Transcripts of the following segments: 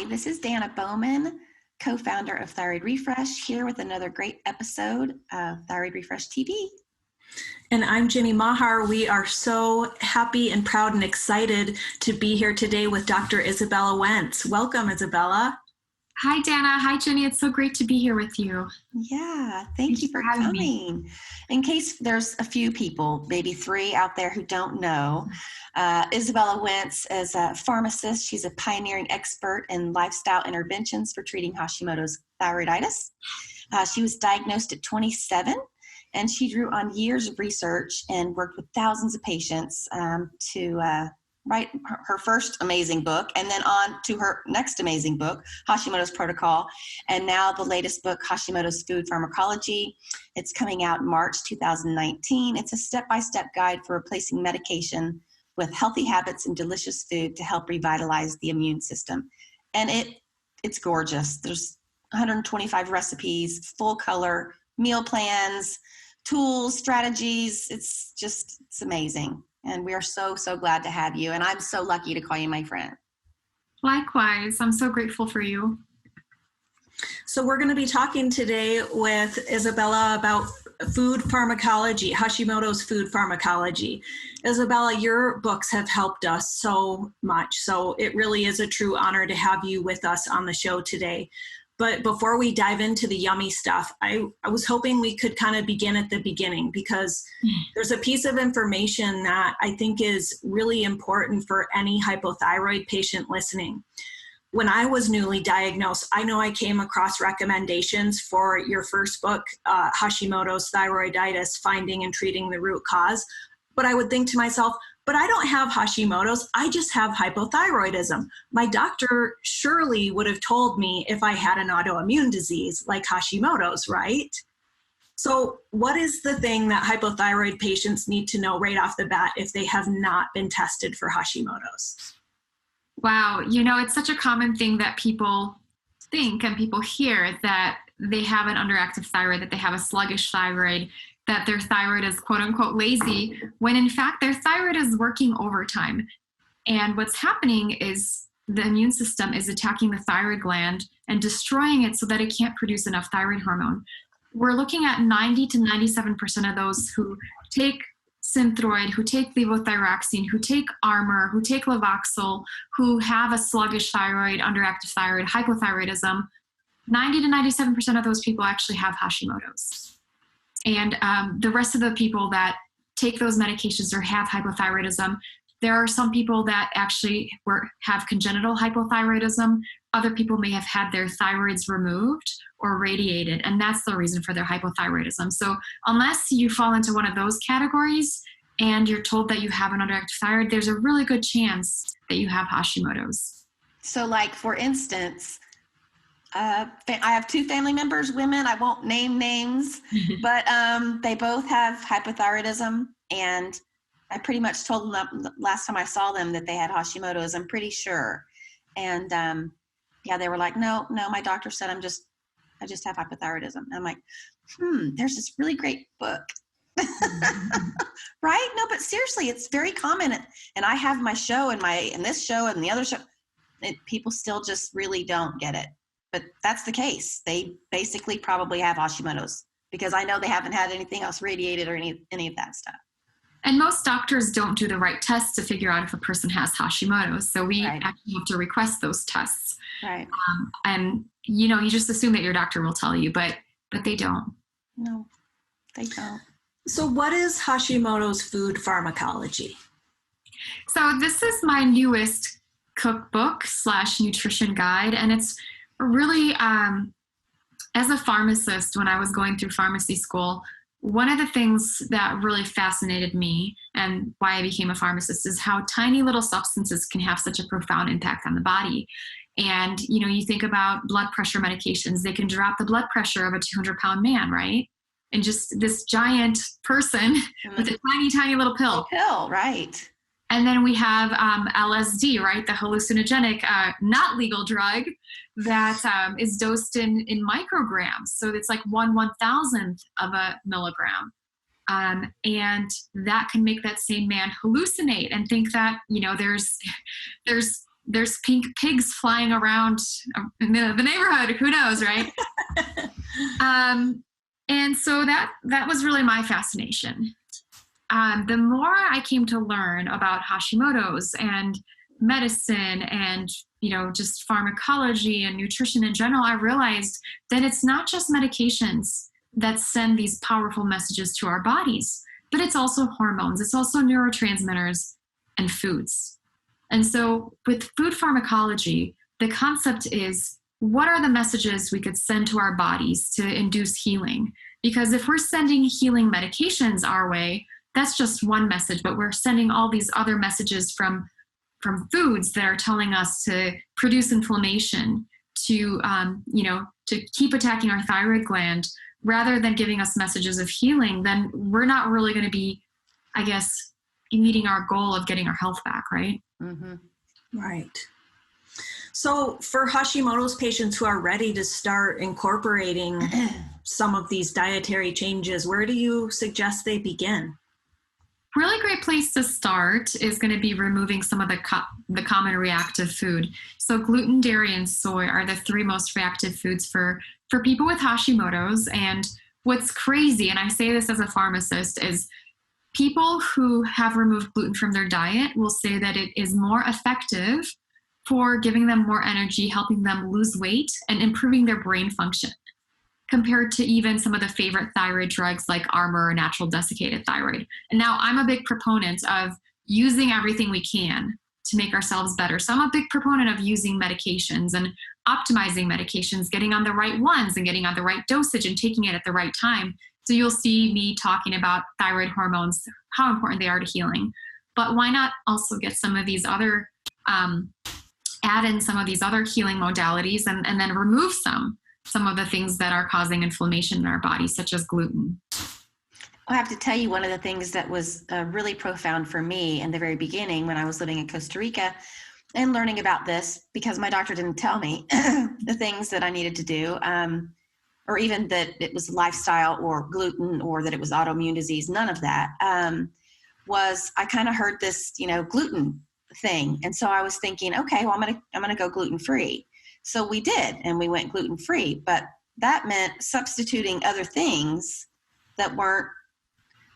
This is Dana Bowman, co-founder of Thyroid Refresh, here with another great episode of Thyroid Refresh TV. And I'm Jenny Mahar. We are so happy and proud and excited to be here today with Dr. Izabella Wentz. Welcome, Izabella. Hi, Dana. Hi, Jenny. It's so great to be here with you. Yeah, thank you for coming. In case there's a few people, maybe 3 out there who don't know, Izabella Wentz is a pharmacist. She's a pioneering expert in lifestyle interventions for treating Hashimoto's thyroiditis. She was diagnosed at 27, and she drew on years of research and worked with thousands of patients to write her first amazing book, and then on to her next amazing book, Hashimoto's Protocol, and now the latest book, Hashimoto's Food Pharmacology. It's coming out in March 2019. It's a step-by-step guide for replacing medication with healthy habits and delicious food to help revitalize the immune system. And it's gorgeous. There's 125 recipes, full color, meal plans, tools, strategies. It's amazing. And we are so, so glad to have you. And I'm so lucky to call you my friend. Likewise. I'm so grateful for you. So we're going to be talking today with Izabella about food pharmacology, Hashimoto's food pharmacology. Izabella, your books have helped us so much. So it really is a true honor to have you with us on the show today. But before we dive into the yummy stuff, I was hoping we could kind of begin at the beginning, because there's a piece of information that I think is really important for any hypothyroid patient listening. When I was newly diagnosed, I know I came across recommendations for your first book, Hashimoto's Thyroiditis, Finding and Treating the Root Cause. But I would think to myself, but I don't have Hashimoto's, I just have hypothyroidism. My doctor surely would have told me if I had an autoimmune disease like Hashimoto's, right? So what is the thing that hypothyroid patients need to know right off the bat if they have not been tested for Hashimoto's? Wow. It's such a common thing that people think and people hear, that they have an underactive thyroid, that they have a sluggish thyroid, that their thyroid is quote unquote lazy, when in fact their thyroid is working overtime. And what's happening is the immune system is attacking the thyroid gland and destroying it so that it can't produce enough thyroid hormone. We're looking at 90 to 97% of those who take Synthroid, who take levothyroxine, who take Armour, who take Levoxyl, who have a sluggish thyroid, underactive thyroid, hypothyroidism. 90 to 97% of those people actually have Hashimoto's. And the rest of the people that take those medications or have hypothyroidism, there are some people that actually have congenital hypothyroidism. Other people may have had their thyroids removed or radiated, and that's the reason for their hypothyroidism. So unless you fall into one of those categories and you're told that you have an underactive thyroid, there's a really good chance that you have Hashimoto's. So like, for instance, I have 2 family members, women, I won't name names, but they both have hypothyroidism, and I pretty much told them last time I saw them that they had Hashimoto's, I'm pretty sure. And they were like, no, my doctor said I just have hypothyroidism. And I'm like, there's this really great book. Right? No, but seriously, it's very common. And I have my show and this show and the other show. People still just really don't get it. But that's the case. They basically probably have Hashimoto's, because I know they haven't had anything else radiated or any of that stuff. And most doctors don't do the right tests to figure out if a person has Hashimoto's. So we actually have to request those tests. Right. And you just assume that your doctor will tell you, but they don't. No, they don't. So what is Hashimoto's food pharmacology? So this is my newest cookbook / nutrition guide. And it's really, as a pharmacist, when I was going through pharmacy school, one of the things that really fascinated me and why I became a pharmacist is how tiny little substances can have such a profound impact on the body. And, you think about blood pressure medications, they can drop the blood pressure of a 200-pound man, right? And just this giant person with a tiny, tiny little pill. Right. And then we have LSD, right? The hallucinogenic, not legal drug that is dosed in micrograms. So it's like 1/1000th of a milligram. And that can make that same man hallucinate and think that, there's there's pink pigs flying around in the neighborhood. Who knows, right? And so that was really my fascination. The more I came to learn about Hashimoto's and medicine and, just pharmacology and nutrition in general, I realized that it's not just medications that send these powerful messages to our bodies, but it's also hormones. It's also neurotransmitters and foods. And so with food pharmacology, the concept is, what are the messages we could send to our bodies to induce healing? Because if we're sending healing medications our way, that's just one message, but we're sending all these other messages from foods that are telling us to produce inflammation, to keep attacking our thyroid gland, rather than giving us messages of healing, then we're not really going to be, I guess, meeting our goal of getting our health back, right? Mm-hmm. Right. So for Hashimoto's patients who are ready to start incorporating some of these dietary changes, where do you suggest they begin? Really great place to start is going to be removing some of the common reactive food. So gluten, dairy, and soy are the three most reactive foods for people with Hashimoto's. And what's crazy, and I say this as a pharmacist, is people who have removed gluten from their diet will say that it is more effective for giving them more energy, helping them lose weight, and improving their brain function, compared to even some of the favorite thyroid drugs like Armour or natural desiccated thyroid. And now I'm a big proponent of using everything we can to make ourselves better. So I'm a big proponent of using medications and optimizing medications, getting on the right ones and getting on the right dosage and taking it at the right time. So you'll see me talking about thyroid hormones, how important they are to healing. But why not also get some of these other, add in some of these other healing modalities and then remove some of the things that are causing inflammation in our body, such as gluten. I have to tell you, one of the things that was really profound for me in the very beginning when I was living in Costa Rica and learning about this, because my doctor didn't tell me the things that I needed to do, or even that it was lifestyle or gluten or that it was autoimmune disease, none of that, was I kind of heard this, gluten thing. And so I was thinking, okay, well, I'm going to go gluten-free. So we did, and we went gluten-free, but that meant substituting other things that weren't.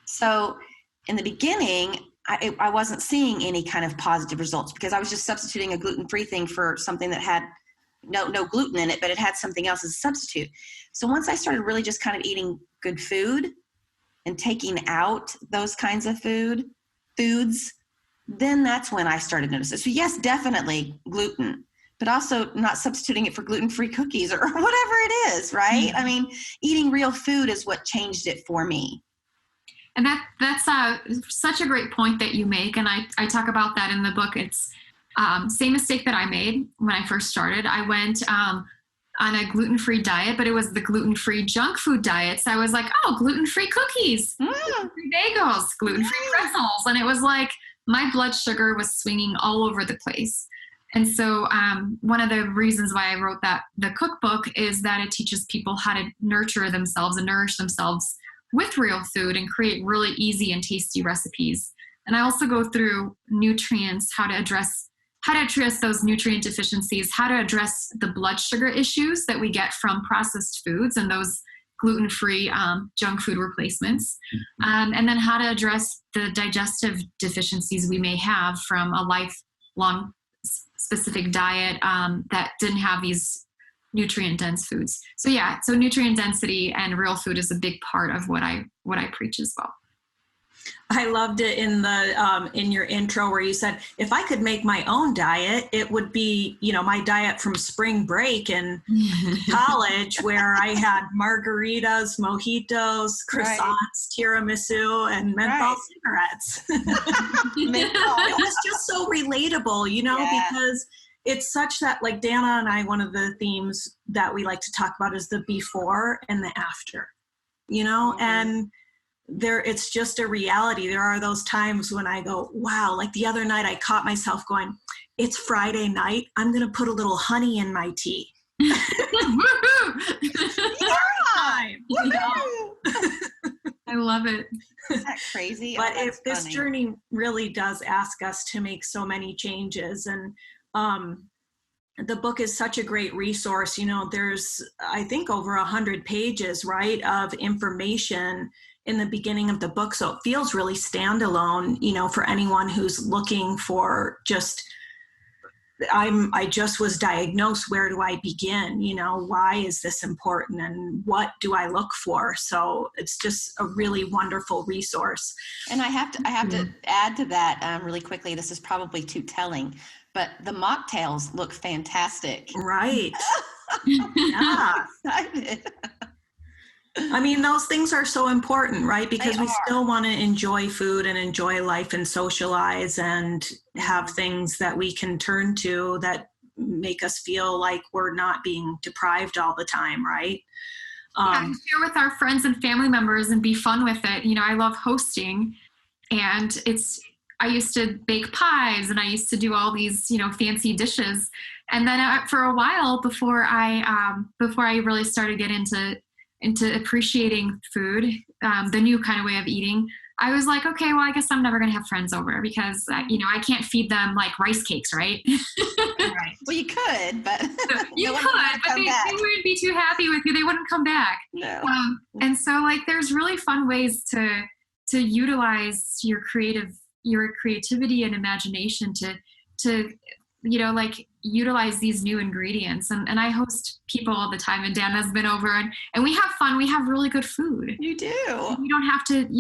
So in the beginning, I wasn't seeing any kind of positive results because I was just substituting a gluten-free thing for something that had no gluten in it, but it had something else as a substitute. So once I started really just kind of eating good food and taking out those kinds of foods, then that's when I started noticing. So yes, definitely gluten, but also not substituting it for gluten-free cookies or whatever it is, right? Mm-hmm. I mean, eating real food is what changed it for me. And that's such a great point that you make. And I talk about that in the book. It's same mistake that I made when I first started. I went on a gluten-free diet, but it was the gluten-free junk food diet. So I was like, oh, gluten-free cookies, gluten-free bagels, gluten-free pretzels. And it was like my blood sugar was swinging all over the place. And so one of the reasons why I wrote the cookbook is that it teaches people how to nurture themselves and nourish themselves with real food and create really easy and tasty recipes. And I also go through nutrients, how to address those nutrient deficiencies, how to address the blood sugar issues that we get from processed foods and those gluten-free junk food replacements, and then how to address the digestive deficiencies we may have from a lifelong specific diet that didn't have these nutrient-dense foods. So nutrient density and real food is a big part of what I preach as well. I loved it in your intro where you said, if I could make my own diet, it would be, my diet from spring break in college where I had margaritas, mojitos, croissants, tiramisu, and menthol cigarettes. It was just so relatable, because it's such that, like Dana and I, one of the themes that we like to talk about is the before and the after, and it's just a reality. There are those times when I go, wow, like the other night I caught myself going, it's Friday night, I'm going to put a little honey in my tea. I love it. Isn't that crazy? But this journey really does ask us to make so many changes. And the book is such a great resource. There's, I think, over 100 pages, right, of information in the beginning of the book. So it feels really standalone, for anyone who's looking for just, I just was diagnosed. Where do I begin? Why is this important and what do I look for? So it's just a really wonderful resource. And I have to add to that really quickly. This is probably too telling, but the mocktails look fantastic. Right. Yeah. I mean, those things are so important, right? Because we still want to enjoy food and enjoy life and socialize and have things that we can turn to that make us feel like we're not being deprived all the time, right? And share with our friends and family members and be fun with it. I love hosting, and I used to bake pies and I used to do all these, fancy dishes. And then for a while before I really started getting into appreciating food, the new kind of way of eating, I was like, okay, well, I guess I'm never going to have friends over because, I can't feed them like rice cakes, right? Right. Well, you could, but but they wouldn't be too happy with you. They wouldn't come back. No. And so there's really fun ways to utilize your creativity and imagination to utilize these new ingredients. And I host people all the time, and Dan has been over and we have fun. We have really good food. You do. You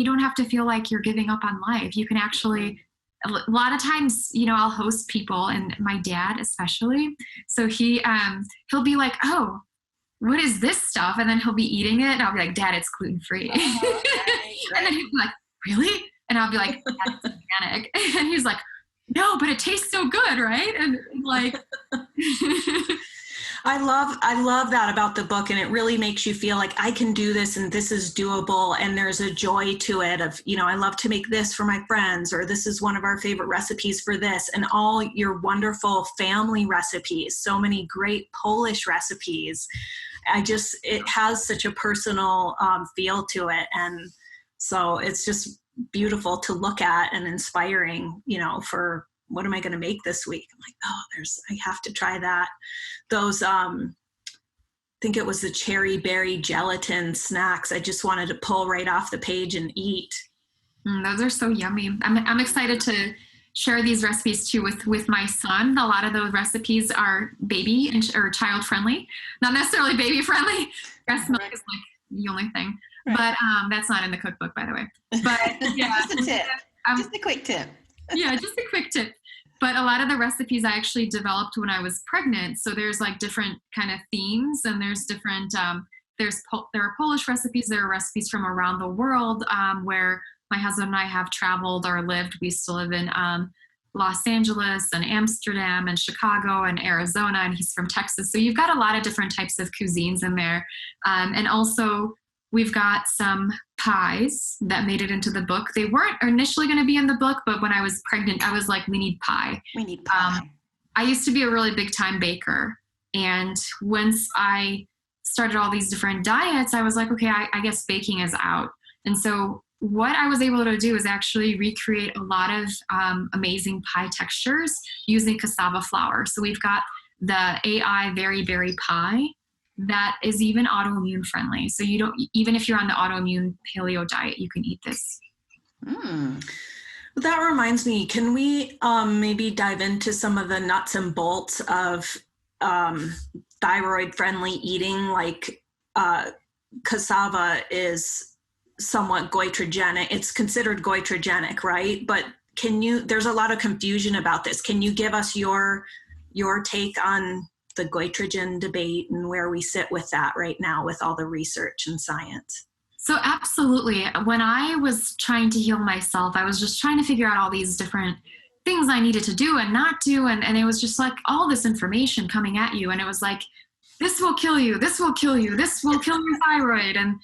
don't have to feel like you're giving up on life. You can actually, a lot of times, I'll host people, and my dad especially. So he'll be like, oh, what is this stuff? And then he'll be eating it. And I'll be like, Dad, it's gluten-free. Right. And then he'll be like, really? And I'll be like, Dad, it's organic. And he's like, no, but it tastes so good, right? And I love that about the book, and it really makes you feel like I can do this and this is doable, and there's a joy to it of, I love to make this for my friends, or this is one of our favorite recipes for this, and all your wonderful family recipes, so many great Polish recipes. It has such a personal feel to it, and so it's just beautiful to look at and inspiring, for what am I going to make this week? I'm like, I have to try that. Those, I think it was the cherry berry gelatin snacks. I just wanted to pull right off the page and eat. Those are so yummy. I'm excited to share these recipes too with my son. A lot of those recipes are baby or child friendly, not necessarily baby friendly. Breast milk is the only thing. Right. But that's not in the cookbook, by the way. But yeah, just a tip. Just a quick tip. Yeah, just a quick tip. But a lot of the recipes I actually developed when I was pregnant. So there's different kind of themes, and there's different. There are Polish recipes. There are recipes from around the world where my husband and I have traveled or lived. We still live in Los Angeles and Amsterdam and Chicago and Arizona, and he's from Texas. So you've got a lot of different types of cuisines in there, and also. We've got some pies that made it into the book. They weren't initially going to be in the book, but when I was pregnant, I was like, we need pie. We need pie. I used to be a really big time baker. And once I started all these different diets, I was like, okay, I guess baking is out. And so what I was able to do is actually recreate a lot of amazing pie textures using cassava flour. So we've got the AI Very Berry Pie. That is even autoimmune friendly. So even if you're on the autoimmune paleo diet, you can eat this. That reminds me, can we maybe dive into some of the nuts and bolts of thyroid friendly eating? Cassava is somewhat goitrogenic. It's considered goitrogenic, right? But there's a lot of confusion about this. Can you give us your take on the goitrogen debate and where we sit with that right now with all the research and science? So absolutely. When I was trying to heal myself, I was just trying to figure out all these different things I needed to do and not do. And it was just like all this information coming at you. And it was like, this will kill you. This will kill you. This will kill your thyroid. And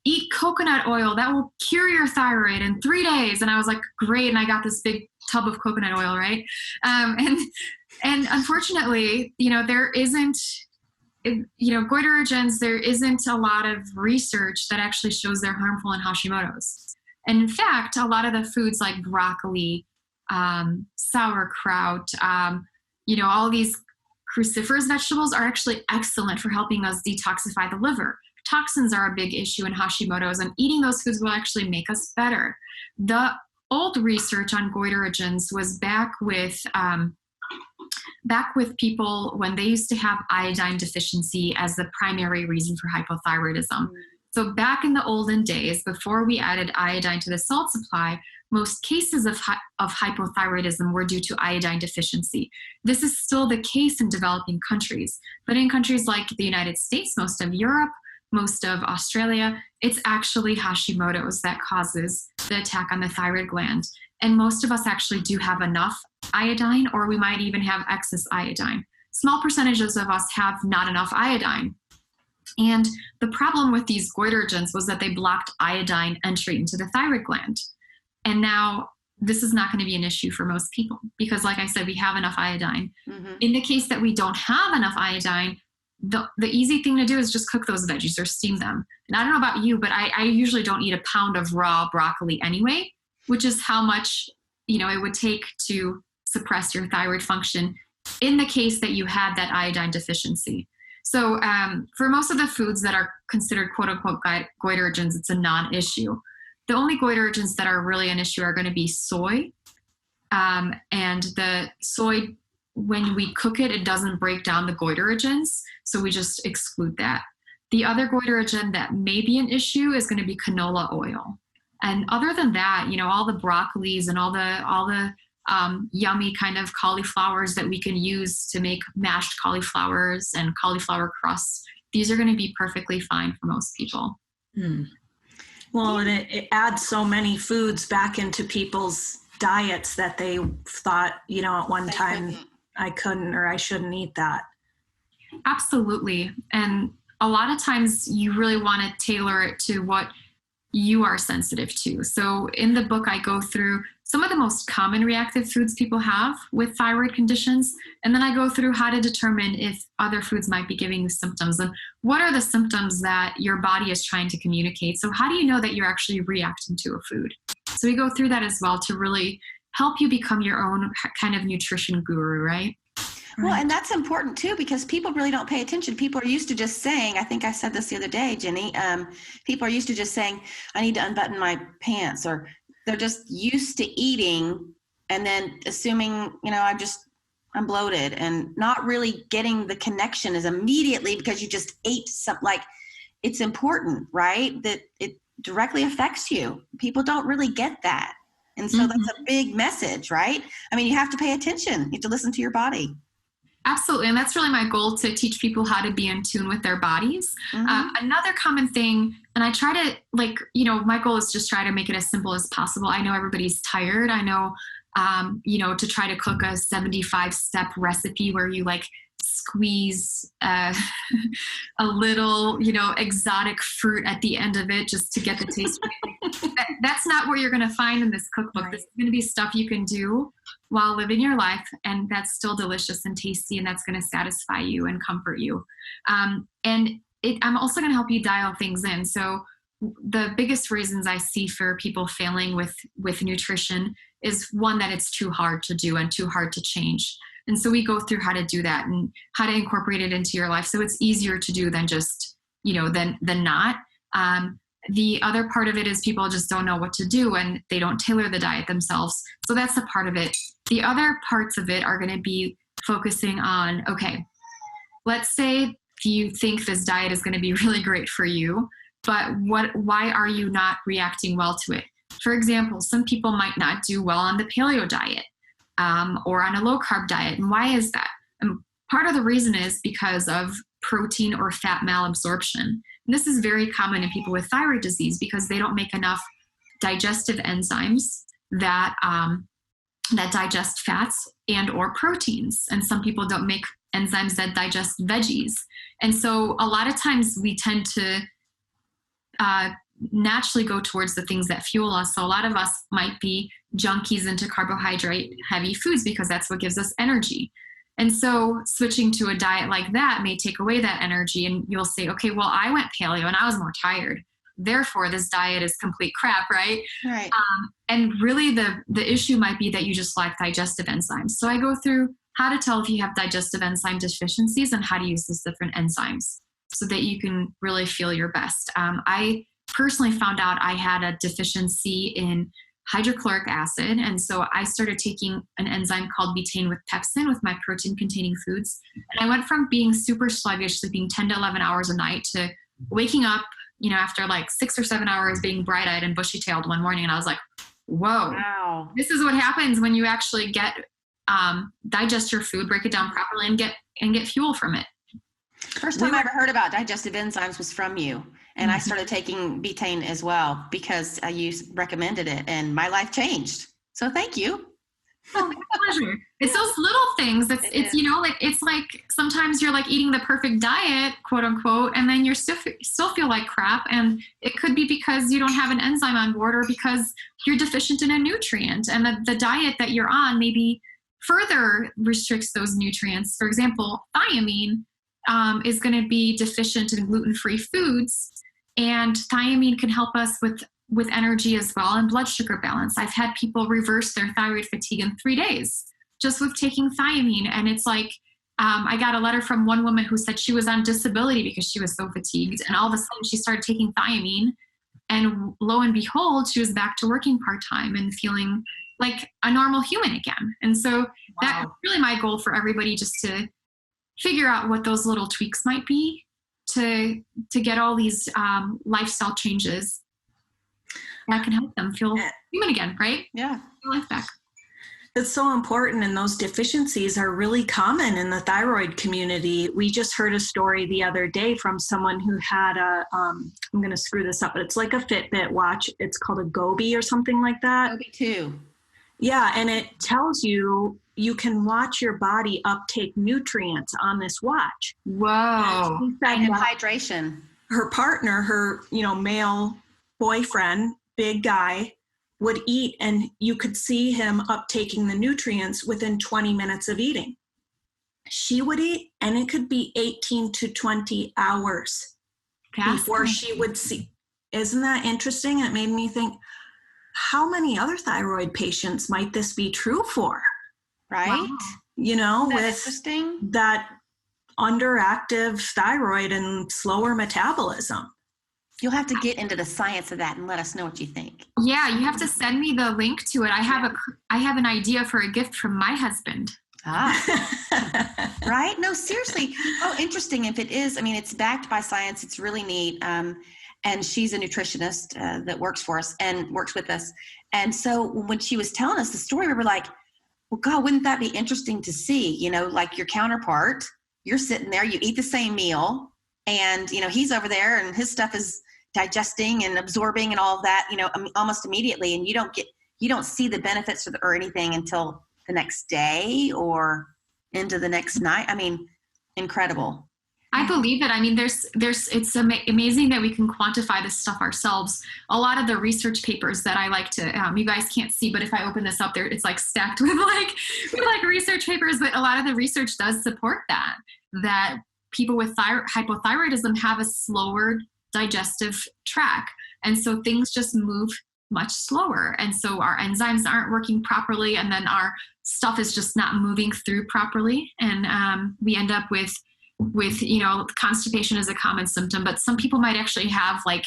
eat coconut oil. That will cure your thyroid in 3 days. And I was like, great. And I got this big tub of coconut oil, right? And unfortunately, there isn't, goitrogens, there isn't a lot of research that actually shows they're harmful in Hashimoto's. And in fact, a lot of the foods like broccoli, sauerkraut, all these cruciferous vegetables are actually excellent for helping us detoxify the liver. Toxins are a big issue in Hashimoto's, and eating those foods will actually make us better. The old research on goitrogens was back with people when they used to have iodine deficiency as the primary reason for hypothyroidism. So back in the olden days, before we added iodine to the salt supply, most cases of hypothyroidism were due to iodine deficiency. This is still the case in developing countries, but in countries like the United States, most of Europe, most of Australia, it's actually Hashimoto's that causes the attack on the thyroid gland. And most of us actually do have enough iodine, or we might even have excess iodine. Small percentages of us have not enough iodine. And the problem with these goitrogens was that they blocked iodine entry into the thyroid gland. And now this is not going to be an issue for most people because, like I said, we have enough iodine. Mm-hmm. In the case that we don't have enough iodine, the easy thing to do is just cook those veggies or steam them. And I don't know about you, but I usually don't eat a pound of raw broccoli anyway, which is how much, it would take to suppress your thyroid function in the case that you had that iodine deficiency. So for most of the foods that are considered quote unquote goitrogens, it's a non-issue. The only goitrogens that are really an issue are going to be soy. And the soy, when we cook it, it doesn't break down the goitrogens. So we just exclude that. The other goitrogen that may be an issue is going to be canola oil. And other than that, all the broccolis and all the yummy kind of cauliflowers that we can use to make mashed cauliflowers and cauliflower crusts, these are going to be perfectly fine for most people. Well, and it adds so many foods back into people's diets that they thought, at one time I couldn't or I shouldn't eat that. Absolutely. And a lot of times you really want to tailor it to what you are sensitive to. So in the book, I go through some of the most common reactive foods people have with thyroid conditions. And then I go through how to determine if other foods might be giving you symptoms and what are the symptoms that your body is trying to communicate. So how do you know that you're actually reacting to a food? So we go through that as well to really help you become your own kind of nutrition guru, right? Well, and that's important too, because people really don't pay attention. People are used to just saying, I think I said this the other day, Jenny, people are used to just saying, I need to unbutton my pants, or they're just used to eating and then assuming, I'm bloated and not really getting the connection is immediately because you just ate something. Like, it's important, right? That it directly affects you. People don't really get that. And so that's a big message, right? I mean, you have to pay attention. You have to listen to your body. Absolutely. And that's really my goal, to teach people how to be in tune with their bodies. Another common thing, and I try to my goal is just try to make it as simple as possible. I know everybody's tired. I know, to try to cook a 75-step recipe where you squeeze a little, exotic fruit at the end of it just to get the taste. That's not what you're going to find in this cookbook. Right. This is going to be stuff you can do while living your life, and that's still delicious and tasty, and that's going to satisfy you and comfort you. I'm also going to help you dial things in. So the biggest reasons I see for people failing with nutrition is one, that it's too hard to do and too hard to change. And so we go through how to do that and how to incorporate it into your life. So it's easier to do than just, than not. The other part of it is people just don't know what to do and they don't tailor the diet themselves. So that's a part of it. The other parts of it are going to be focusing on, okay, let's say you think this diet is going to be really great for you, but why are you not reacting well to it? For example, some people might not do well on the paleo diet or on a low carb diet. And why is that? And part of the reason is because of protein or fat malabsorption. And this is very common in people with thyroid disease because they don't make enough digestive enzymes that digest fats and or proteins. And some people don't make enzymes that digest veggies. And so a lot of times we tend to naturally go towards the things that fuel us. So a lot of us might be junkies into carbohydrate heavy foods because that's what gives us energy. And so switching to a diet like that may take away that energy, and you'll say, okay, well, I went paleo and I was more tired. Therefore, this diet is complete crap, right? Right. And really the issue might be that you just lack digestive enzymes. So I go through how to tell if you have digestive enzyme deficiencies and how to use these different enzymes so that you can really feel your best. I personally found out I had a deficiency in hydrochloric acid. And so I started taking an enzyme called betaine with pepsin with my protein containing foods. And I went from being super sluggish, sleeping 10 to 11 hours a night, to waking up, after like 6 or 7 hours, being bright eyed and bushy tailed one morning. And I was like, whoa, wow. This is what happens when you actually digest your food, break it down properly, and get fuel from it. First time I ever heard about digestive enzymes was from you. And I started taking betaine as well because you recommended it, and my life changed. So thank you. Oh, my pleasure. It's those little things. It's like sometimes you're like eating the perfect diet, quote unquote, and then you still feel like crap. And it could be because you don't have an enzyme on board, or because you're deficient in a nutrient, and the diet that you're on maybe further restricts those nutrients. For example, thiamine is going to be deficient in gluten-free foods, and thiamine can help us with energy as well, and blood sugar balance. I've had people reverse their thyroid fatigue in 3 days just with taking thiamine. And it's like, I got a letter from one woman who said she was on disability because she was so fatigued, and all of a sudden she started taking thiamine, and lo and behold, she was back to working part-time and feeling like a normal human again. And so That's really my goal for everybody, just to figure out what those little tweaks might be to get all these lifestyle changes that can help them feel human again, right? Yeah. Feel life back. It's so important, and those deficiencies are really common in the thyroid community. We just heard a story the other day from someone who had I'm going to screw this up, but it's like a Fitbit watch. It's called a Gobi or something like that. Gobi 2. Yeah, and it tells you can watch your body uptake nutrients on this watch. Whoa. And hydration. Her partner, her male boyfriend, big guy, would eat, and you could see him uptaking the nutrients within 20 minutes of eating. She would eat, and it could be 18 to 20 hours before she would see. Isn't that interesting? It made me think, how many other thyroid patients might this be true for? Right? Wow. With interesting? That underactive thyroid and slower metabolism. You'll have to get into the science of that and let us know what you think. Yeah, you have to send me the link to it. I have an idea for a gift from my husband. Right? No, seriously. Oh, interesting. If it is, it's backed by science. It's really neat. And she's a nutritionist that works for us and works with us. And so when she was telling us the story, we were like, well, God, wouldn't that be interesting to see? Like your counterpart, you're sitting there, you eat the same meal, and, he's over there and his stuff is digesting and absorbing and all of that, almost immediately. And you don't see the benefits or anything until the next day or into the next night. Incredible. I believe it. It's amazing that we can quantify this stuff ourselves. A lot of the research papers that I like to, you guys can't see, but if I open this up there, it's like stacked with research papers. But a lot of the research does support that people with hypothyroidism have a slower digestive tract. And so things just move much slower. And so our enzymes aren't working properly. And then our stuff is just not moving through properly. And we end up with constipation is a common symptom, but some people might actually have like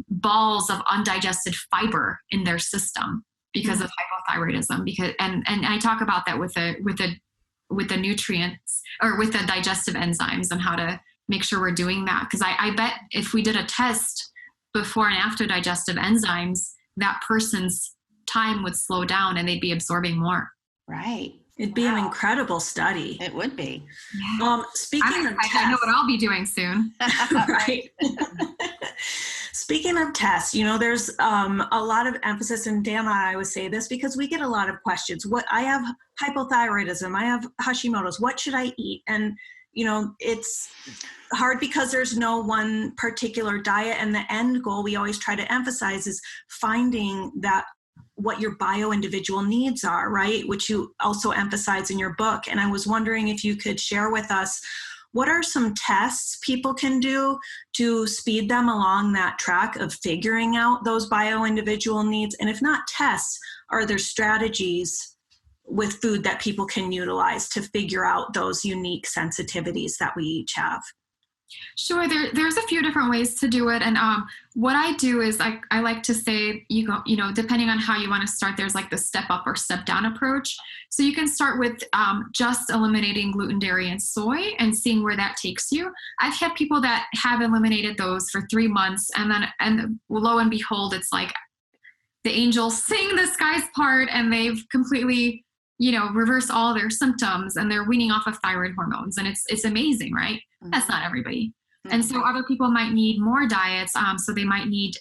balls of undigested fiber in their system because of hypothyroidism. And I talk about that with the nutrients, or with the digestive enzymes, and how to make sure we're doing that. Because I bet if we did a test before and after digestive enzymes, that person's time would slow down and they'd be absorbing more. Right. It'd be an incredible study. It would be. Speaking of tests, I know what I'll be doing soon. Right. Speaking of tests, there's a lot of emphasis, and Dan and I always say this because we get a lot of questions. I have hypothyroidism, I have Hashimoto's, what should I eat? And, it's hard because there's no one particular diet, and the end goal we always try to emphasize is finding that what your bio-individual needs are, right? Which you also emphasize in your book. And I was wondering if you could share with us, what are some tests people can do to speed them along that track of figuring out those bio-individual needs? And if not tests, are there strategies with food that people can utilize to figure out those unique sensitivities that we each have? Sure. There's a few different ways to do it. And what I do is I like to say, depending on how you want to start, there's like the step up or step down approach. So you can start with just eliminating gluten, dairy, and soy and seeing where that takes you. I've had people that have eliminated those for 3 months, and lo and behold, it's like the angels sing the skies part, and they've completely, reversed all their symptoms, and they're weaning off of thyroid hormones, and it's amazing, right? Mm-hmm. That's not everybody. Mm-hmm. And so other people might need more diets. So they might need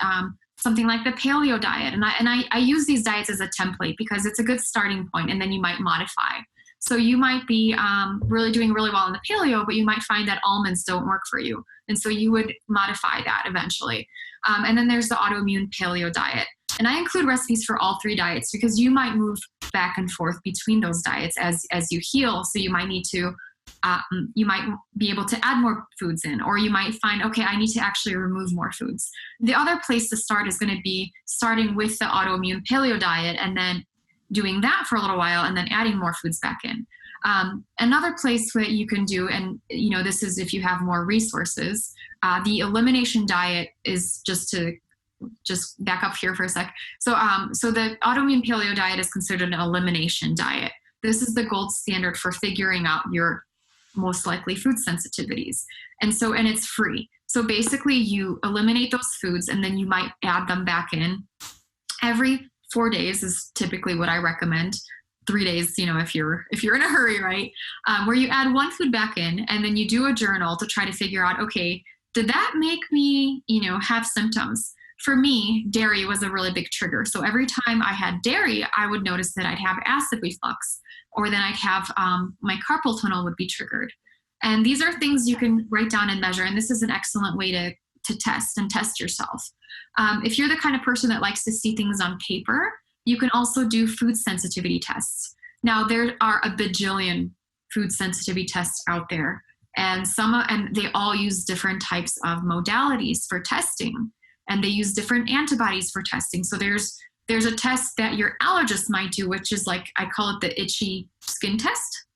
something like the paleo diet. And I use these diets as a template because it's a good starting point, and then you might modify. So you might be really doing really well in the paleo, but you might find that almonds don't work for you. And so you would modify that eventually. And then there's the autoimmune paleo diet. And I include recipes for all 3 diets because you might move back and forth between those diets as you heal. So you might need to, you might be able to add more foods in, or you might find, okay, I need to actually remove more foods. The other place to start is going to be starting with the autoimmune paleo diet and then doing that for a little while and then adding more foods back in. Another place that you can do, and this is if you have more resources, the elimination diet is just back up here for a sec. So the autoimmune paleo diet is considered an elimination diet. This is the gold standard for figuring out your most likely food sensitivities. And it's free. So basically you eliminate those foods and then you might add them back in. Every 4 days is typically what I recommend. 3 days, if you're in a hurry, right? Where you add one food back in, and then you do a journal to try to figure out, okay, did that make me, have symptoms? For me, dairy was a really big trigger. So every time I had dairy, I would notice that I'd have acid reflux, or then I'd have my carpal tunnel would be triggered. And these are things you can write down and measure. And this is an excellent way to test yourself. If you're the kind of person that likes to see things on paper, you can also do food sensitivity tests. Now, there are a bajillion food sensitivity tests out there, and they all use different types of modalities for testing. And they use different antibodies for testing. So there's a test that your allergist might do, which is like, I call it the itchy skin test,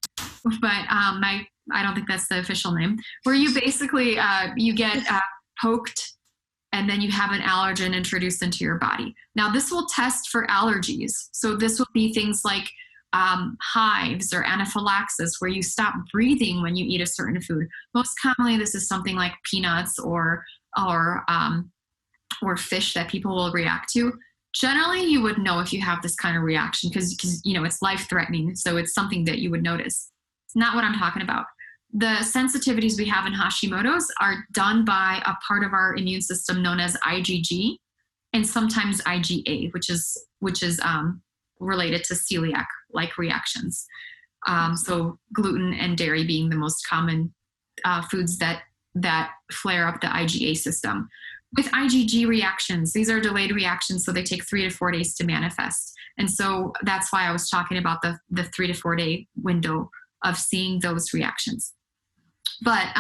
but I don't think that's the official name, where you basically, you get poked and then you have an allergen introduced into your body. Now this will test for allergies. So this will be things like hives or anaphylaxis, where you stop breathing when you eat a certain food. Most commonly, this is something like peanuts or fish that people will react to. Generally, you would know if you have this kind of reaction because it's life-threatening, so it's something that you would notice. It's not what I'm talking about. The sensitivities we have in Hashimoto's are done by a part of our immune system known as IgG, and sometimes IgA, which is related to celiac-like reactions. So gluten and dairy being the most common foods that flare up the IgA system. With IgG reactions, these are delayed reactions, so they take 3 to 4 days to manifest. And so that's why I was talking about the 3 to 4 day window of seeing those reactions. But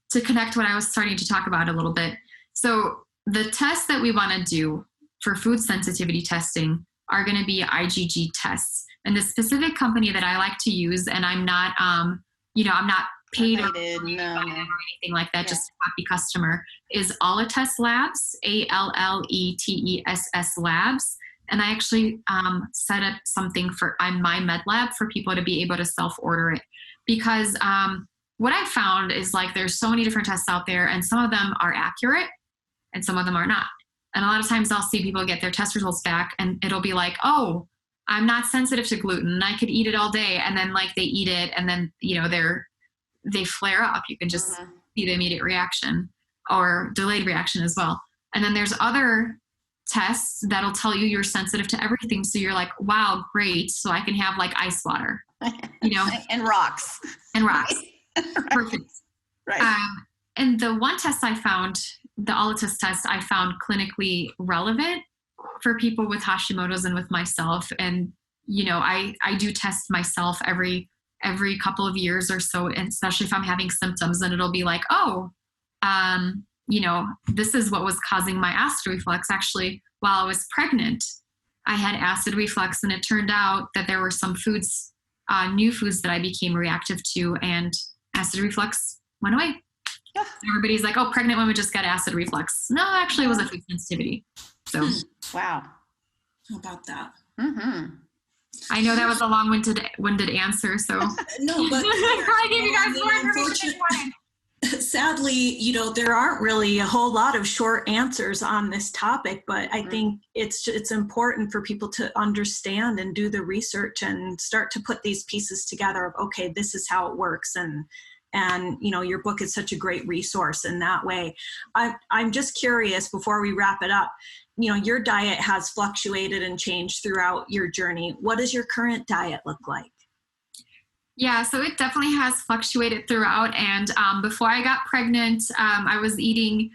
to connect what I was starting to talk about a little bit, so the tests that we want to do for food sensitivity testing are going to be IgG tests. And the specific company that I like to use, and I'm not, I'm not paid or anything like that, just a happy customer, is Alletess Labs, ALLETESS Labs. And I actually set up something on my med lab for people to be able to self-order it. Because what I found is like there's so many different tests out there, and some of them are accurate and some of them are not. And a lot of times I'll see people get their test results back and it'll be like, oh, I'm not sensitive to gluten. I could eat it all day. And then like they eat it and then, they flare up. You can just see the immediate reaction or delayed reaction as well. And then there's other tests that'll tell you you're sensitive to everything. So you're like, wow, great. So I can have like ice water, and rocks. Right. Perfect. Right. And the one test I found, the Alletess test, I found clinically relevant for people with Hashimoto's and with myself. And, I do test myself every couple of years or so, and especially if I'm having symptoms, and it'll be like, this is what was causing my acid reflux actually while I was pregnant. I had acid reflux, and it turned out that there were some foods, new foods that I became reactive to, and acid reflux went away. Yeah. Everybody's like, oh, pregnant women just get acid reflux. No, actually it was a food sensitivity. So wow. How about that? Mm-hmm. I know that was a long-winded answer, so No, but I gave you guys more information than you wanted. Sadly, there aren't really a whole lot of short answers on this topic, but I think it's important for people to understand and do the research and start to put these pieces together of, okay, this is how it works. And your book is such a great resource in that way. I'm just curious, before we wrap it up, your diet has fluctuated and changed throughout your journey. What does your current diet look like? Yeah, so it definitely has fluctuated throughout. And before I got pregnant, I was eating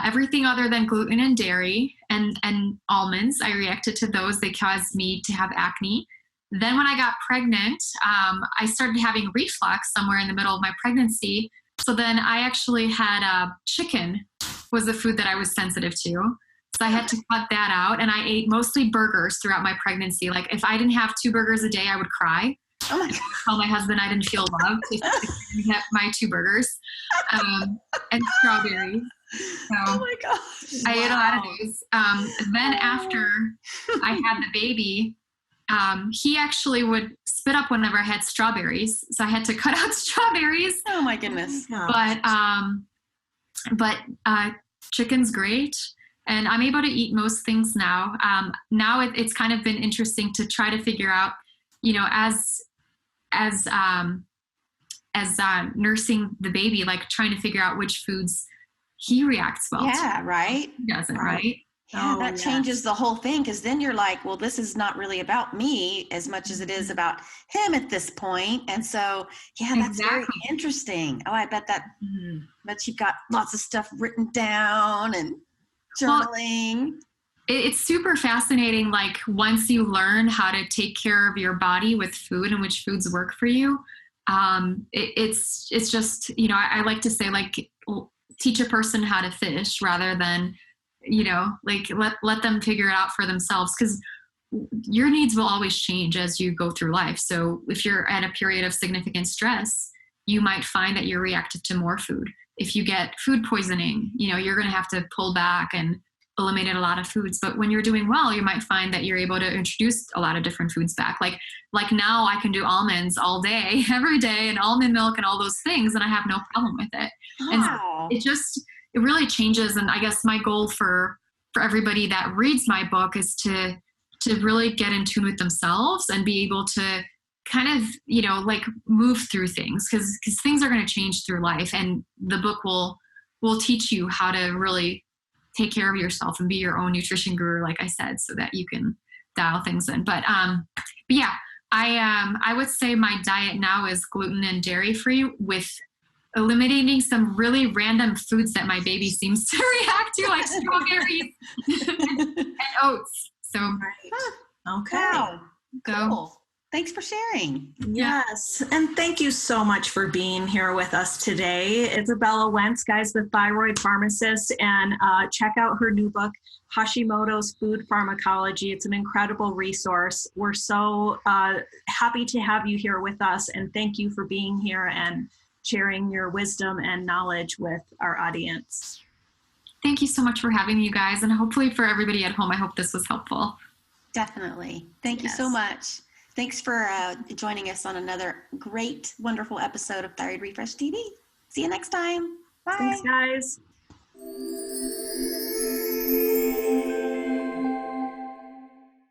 everything other than gluten and dairy and almonds. I reacted to those. They caused me to have acne. Then when I got pregnant, I started having reflux somewhere in the middle of my pregnancy. So then I actually had chicken was the food that I was sensitive to. So I had to cut that out. And I ate mostly burgers throughout my pregnancy. Like if I didn't have 2 burgers a day, I would cry. Oh my God. I told my husband I didn't feel loved if I didn't have my 2 burgers and strawberries. So Oh my gosh. I ate a lot of those. Then after I had the baby, he actually would spit up whenever I had strawberries. So I had to cut out strawberries. Oh my goodness. But chicken's great. And I'm able to eat most things now. Now it's kind of been interesting to try to figure out, as nursing the baby, like trying to figure out which foods he reacts well to. Yeah, right? He doesn't, right? Yeah, that changes the whole thing, because then you're like, well, this is not really about me as much as it is about him at this point. And so, yeah, that's very interesting. Oh, I bet that, but you've got lots of stuff written down and journaling. Well, it's super fascinating. Like once you learn how to take care of your body with food and which foods work for you, it's just, I like to say, like, teach a person how to fish rather than, like let them figure it out for themselves, because your needs will always change as you go through life. So if you're at a period of significant stress, you might find that you're reactive to more food. If you get food poisoning, you're going to have to pull back and eliminate a lot of foods. But when you're doing well, you might find that you're able to introduce a lot of different foods back. Like now I can do almonds all day, every day, and almond milk and all those things, and I have no problem with it. Wow. And it really changes. And I guess my goal for everybody that reads my book is to really get in tune with themselves and be able to kind of, move through things, because things are going to change through life. And the book will teach you how to really take care of yourself and be your own nutrition guru, like I said, so that you can dial things in. But yeah, I would say my diet now is gluten and dairy free, with eliminating some really random foods that my baby seems to react to, like strawberries and oats. So, okay. Wow. So, Cool. Thanks for sharing. Yes. And thank you so much for being here with us today. Izabella Wentz, guys, the thyroid pharmacist, and check out her new book, Hashimoto's Food Pharmacology. It's an incredible resource. We're so happy to have you here with us, and thank you for being here and sharing your wisdom and knowledge with our audience. Thank you so much for having me, you guys. And hopefully for everybody at home, I hope this was helpful. Definitely. Thank you so much. Thanks for joining us on another great, wonderful episode of Thyroid Refresh TV. See you next time. Bye. Thanks, guys.